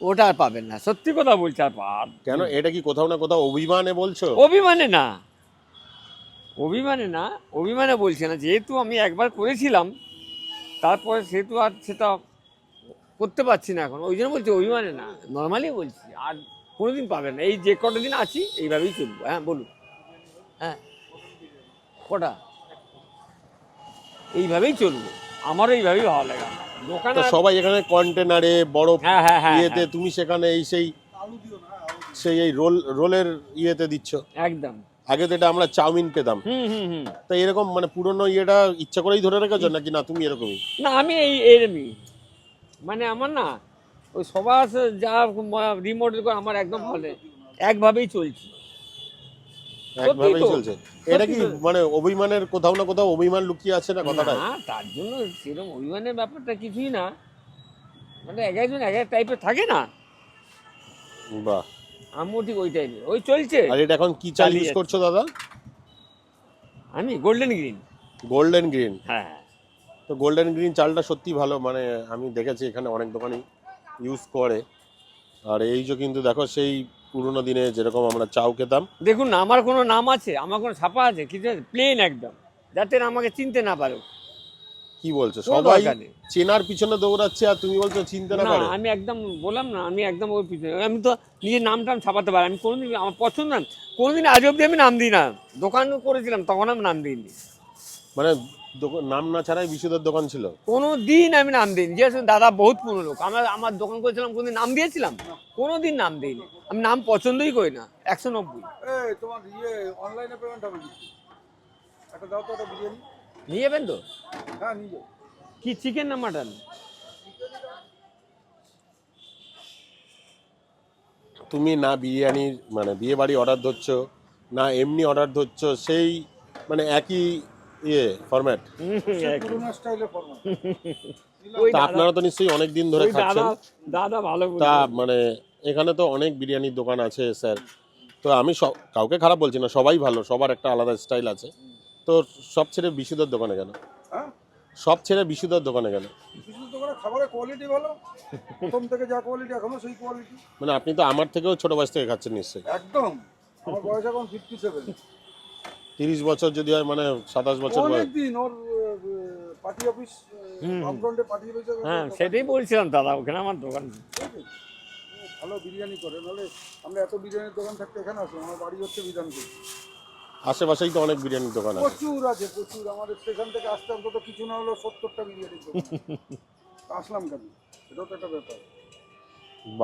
ওটা আর পাবেন না, সত্যি কথা বলছি। আর কেন, এটা কি কোথাও না কোথাও অভিমানে বলছো? অভিমানে না, অভিমানে না, অভিমানে বলছি না। যেহেতু আমি একবার করেছিলাম, তারপরে সেহেতু আর সেটা করতে পারছি না এখন, ওই জন্য বলছি অভিমানে না, নর্মালি বলছি। আর কোনোদিন পাবেন না, এই যে কটা দিন আছি এইভাবেই চলবো। হ্যাঁ বলুন। হ্যাঁ, কটা, এইভাবেই চলবো, আমারও এইভাবেই ভালো লাগে। দোকান তো সবাই এখানে কন্টেনারে বড় হ্যাঁ হ্যাঁ হ্যাঁ ইয়েতে, হ্যাঁ, তুমি সেখানে এই সেই সেই এই রোলের ইয়েতে দিচ্ছ। একদম। আগে তো এটা আমরা চাউমিন পেতাম। হুম হুম হুম। তো এরকম মানে পুরনো ইয়েটা ইচ্ছা করেই ধরে রেখেছো নাকি না তুমি এরকমই? না, আমি এরমই, মানে আমার না ওই সবার যা রিমোডেল করে আমার একদম ভালো, একভাবেই চলছি। সত্যি একভাবেই তো, চলছে। এটা কি সত্যি তো। মানে অভিমানের কোথাও না কোথাও অভিমান লুকিয়ে আছে না কথাটা? না, তার জন্য সেরকম অভিমানের ব্যাপারটা কিছুই না, মানে এক একজন এক এক টাইপের থাকে না, বাহ। আমিও ঠিক ওই টাইপের, ওই চলছে। আর এটা এখন কি চাল চালিয়ে ইউজ যাচ্ছে। করছো দাদা? আমি গোল্ডেন গ্রিন। Golden green. হ্যাঁ। তো গোল্ডেন গ্রিন চালটা সত্যি ভালো, মানে আমি দেখেছি এখানে অনেক দোকানই ইউজ করে। আর এই যে কিন্তু দেখো সেই পুরোনো দিনে যেরকম আমরা চাউ খেতাম। দেখুন না, আমার কোনো নাম আছে, আমার কোনো ছাপা আছে কিছু, প্লেন একদম, যাতে না আমাকে চিনতে না পারো। কি বলছো, কোনো সবাই দরকার নেই। চেনার পিছনে দৌড়াচ্ছে আর তুমি বলছো চিনতে না না, পারে? আমি একদম বললাম না, আমি একদম ওর পিছনে, আমি তো নিজের নাম টাম ছাপাতে পারি, আমি কোনোদিন আমার পছন্দ না, কোনোদিন আজ অব্দি আমি নাম দিই না। দোকান করেছিলাম তখন আমি নাম দিইনি, মানে নাম না ছাড়াই বিশুদের দোকান ছিল? কোনো দিন আমি নাম দিইনি। যে দাদা বহুত পুরনো লোক, আমার দোকান করেছিলাম, কোনোদিন নাম দিয়েছিলাম? কোনোদিন নাম দিইনি, আমি নাম পছন্দই করি না। 190। এই তোমার অনলাইনে পেমেন্ট হবে কি? একটা দাও তো, একটা বিরিয়ানি। নিয়ে যাবেন তো? হ্যাঁ, নিয়ে যাও। কি চিকেন না মাটন? তুমি না বিরিয়ানির মানে বিয়ে বাড়ি অর্ডার ধরছো, না এমনি অর্ডার ধরছো, সেই মানে একই ফরম্যাট। পুরোনো স্টাইলে ফরমাল। ওই তা দাদা, আপনারা তো নিশ্চয়ই অনেক দিন ধরে ওই দাদা, খাচ্ছেন। দাদা ভালো তা বলতো। মানে এখানে তো অনেক বিরিয়ানির দোকান আছে স্যার। তো আমি কাউকে খারাপ বলছি না, সবাই ভালো, সবার একটা আলাদা স্টাইল আছে। তো সব ছেড়ে বিশুদার দোকানে কেন? হ্যাঁ, সব ছেড়ে বিশুদার দোকানে কেন? বিশুর দোকানে খাবারের কোয়ালিটি ভালো, প্রথম থেকে যা কোয়ালিটি এখনো সেই কোয়ালিটি। মানে আপনি তো আমার থেকেও ছোট বয়স থেকে খাচ্ছেন নিশ্চয়ই। একদম। আমার বয়স এখন 57। 30 বছর যদি হয় মানে 27 বছর বয়স। অনেকদিন ওর পার্টি অফিস, বামফ্রন্টে পার্টি অফিসে হ্যাঁ, সেটাই বলছিলাম দাদা, ওখানে আমার দোকান। ভালো বিরিয়ানি করে। নাহলে আমরা এত বিরিয়ানির দোকান থাকতে এখানে আসবো। আমার বাড়ি হচ্ছে বিধানপুর। আশেপাশেই তো অনেক বিরিয়ানির দোকান আছে। প্রচুর আছে, প্রচুর। আমাদের স্টেশন থেকে আসতে অন্তত কিছু না হলো 70টা বিরিয়ানির দোকান। তা আসলাম কেন, এটাও তো একটা ব্যাপার।